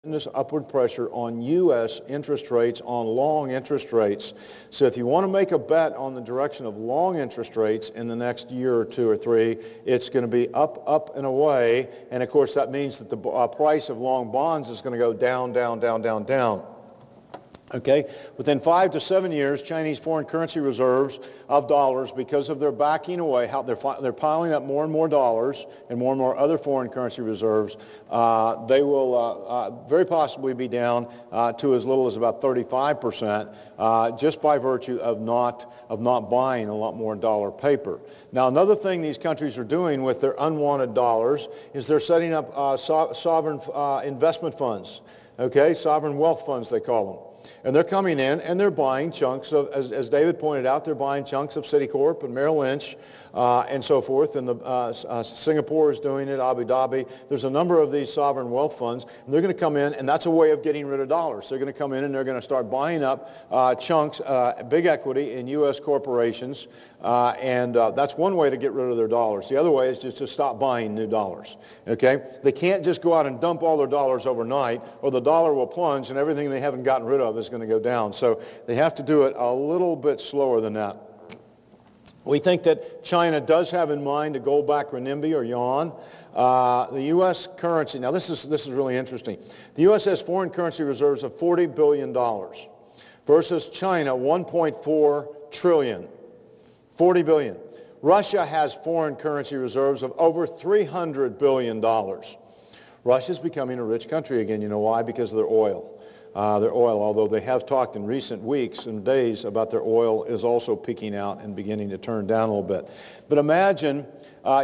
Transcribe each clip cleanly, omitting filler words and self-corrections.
tremendous upward pressure on U.S. interest rates, on long interest rates. So if you want to make a bet on the direction of long interest rates in the next year or two or three, it's going to be up, up, and away. And of course, that means that the price of long bonds is going to go down, down, down, down, down. Okay, within 5 to 7 years, Chinese foreign currency reserves of dollars, because of their backing away, how they're piling up more and more dollars and more other foreign currency reserves, they will very possibly be down to as little as about 35%, just by virtue of not buying a lot more dollar paper. Now, another thing these countries are doing with their unwanted dollars is they're setting up sovereign investment funds. Okay, sovereign wealth funds they call them. And they're coming in and they're buying chunks of, as David pointed out, they're buying chunks of Citicorp and Merrill Lynch and so forth. And Singapore is doing it, Abu Dhabi. There's a number of these sovereign wealth funds, and they're going to come in, and that's a way of getting rid of dollars. They're going to come in and they're going to start buying up chunks, big equity in U.S. corporations, and that's one way to get rid of their dollars. The other way is just to stop buying new dollars. Okay? They can't just go out and dump all their dollars overnight, or the dollar will plunge and everything they haven't gotten rid of is going to go down. So they have to do it a little bit slower than that. We think that China does have in mind a gold-backed renminbi or yuan. The U.S. currency, now this is really interesting. The U.S. has foreign currency reserves of $40 billion versus China, $1.4 trillion. 40 billion. Russia has foreign currency reserves of over $300 billion. Russia's becoming a rich country again. You know why? Because of their oil. Although they have talked in recent weeks and days about their oil is also peaking out and beginning to turn down a little bit. But imagine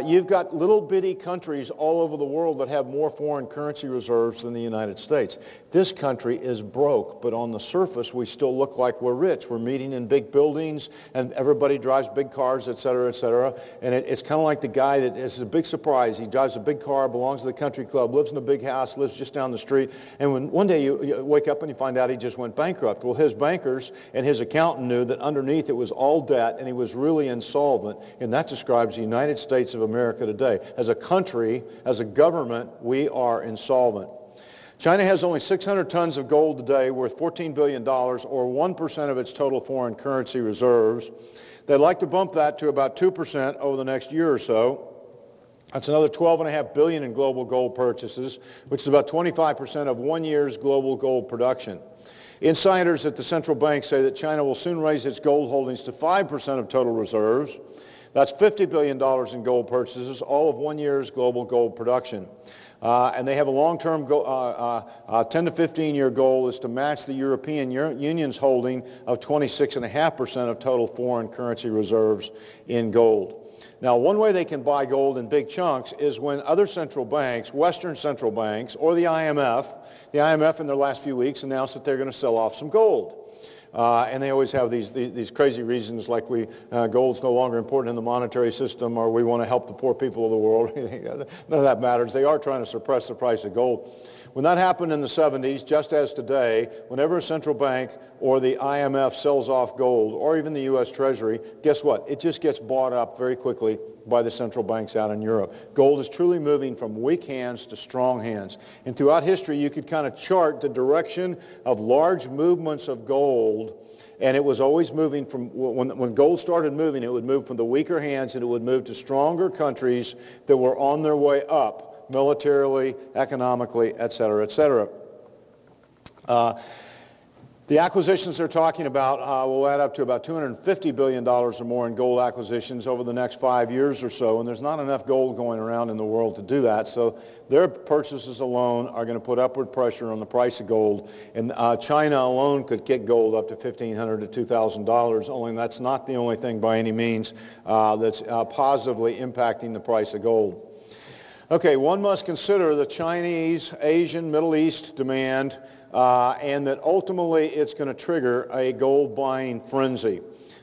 you've got little bitty countries all over the world that have more foreign currency reserves than the United States. This country is broke, but on the surface we still look like we're rich. We're meeting in big buildings and everybody drives big cars, et cetera, et cetera. And it's kind of like the guy that is a big surprise. He drives a big car, belongs to the country club, lives in a big house, lives just down the street. And when one day you wake up and you find out he just went bankrupt. Well, his bankers and his accountant knew that underneath it was all debt and he was really insolvent. And that describes the United States of America today. As a country, as a government, we are insolvent. China has only 600 tons of gold today worth $14 billion, or 1% of its total foreign currency reserves. They'd like to bump that to about 2% over the next year or so. That's another $12.5 billion in global gold purchases, which is about 25% of 1 year's global gold production. Insiders at the central bank say that China will soon raise its gold holdings to 5% of total reserves. That's $50 billion in gold purchases, all of 1 year's global gold production. And they have a long-term 10 to 15-year goal is to match the European Union's holding of 26.5% of total foreign currency reserves in gold. Now, one way they can buy gold in big chunks is when other central banks, Western central banks, or the IMF in their last few weeks announced that they're going to sell off some gold. And they always have these crazy reasons like gold's no longer important in the monetary system, or we want to help the poor people of the world. None of that matters. They are trying to suppress the price of gold. When that happened in the 70s, just as today, whenever a central bank or the IMF sells off gold, or even the U.S. Treasury, guess what? It just gets bought up very quickly by the central banks out in Europe. Gold is truly moving from weak hands to strong hands. And throughout history, you could kind of chart the direction of large movements of gold, and it was always moving from, when gold started moving, it would move from the weaker hands and it would move to stronger countries that were on their way up, militarily, economically, et cetera, et cetera. The acquisitions they're talking about will add up to about $250 billion or more in gold acquisitions over the next 5 years or so, and there's not enough gold going around in the world to do that, so their purchases alone are going to put upward pressure on the price of gold, and China alone could kick gold up to $1,500 to $2,000, only that's not the only thing by any means that's positively impacting the price of gold. Okay, one must consider the Chinese, Asian, Middle East demand, and that ultimately it's going to trigger a gold buying frenzy.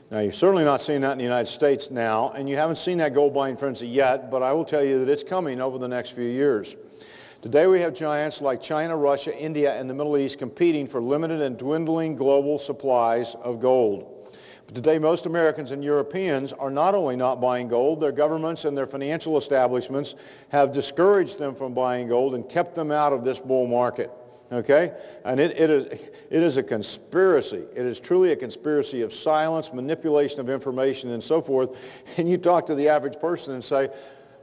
Now, you're certainly not seeing that in the United States now, and you haven't seen that gold buying frenzy yet, but I will tell you that it's coming over the next few years. Today we have giants like China, Russia, India, and the Middle East competing for limited and dwindling global supplies of gold. But today most Americans and Europeans are not only not buying gold, their governments and their financial establishments have discouraged them from buying gold and kept them out of this bull market. Okay? And it is a conspiracy. It is truly a conspiracy of silence, manipulation of information, and so forth. And you talk to the average person and say,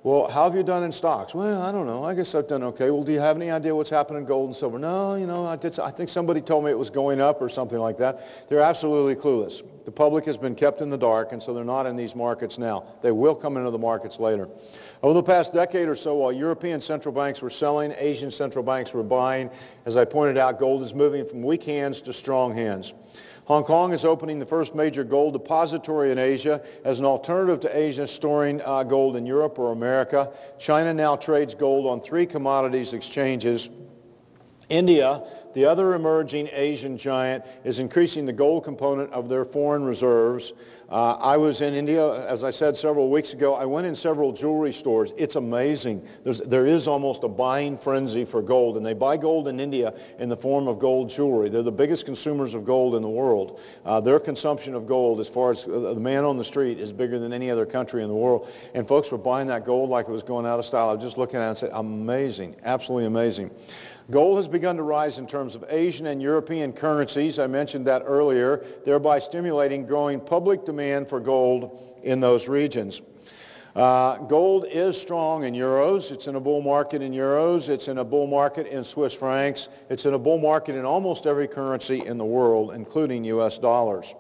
well, how have you done in stocks? Well, I don't know. I guess I've done okay. Well, do you have any idea what's happening in gold and silver? No, I think somebody told me it was going up or something like that. They're absolutely clueless. The public has been kept in the dark, and so they're not in these markets now. They will come into the markets later. Over the past decade or so, while European central banks were selling, Asian central banks were buying. As I pointed out, gold is moving from weak hands to strong hands. Hong Kong is opening the first major gold depository in Asia as an alternative to Asia storing gold in Europe or America. China now trades gold on 3 commodities exchanges. India, the other emerging Asian giant, is increasing the gold component of their foreign reserves. I was in India, as I said several weeks ago. I went in several jewelry stores. It's amazing. There is almost a buying frenzy for gold, and they buy gold in India in the form of gold jewelry. They're the biggest consumers of gold in the world. Their consumption of gold, as far as the man on the street, is bigger than any other country in the world. And folks were buying that gold like it was going out of style. I was just looking at it and said, amazing, absolutely amazing. Gold has begun to rise in terms of Asian and European currencies. I mentioned that earlier, thereby stimulating growing public demand for gold in those regions. Gold is strong in euros. It's in a bull market in euros. It's in a bull market in Swiss francs. It's in a bull market in almost every currency in the world, including U.S. dollars.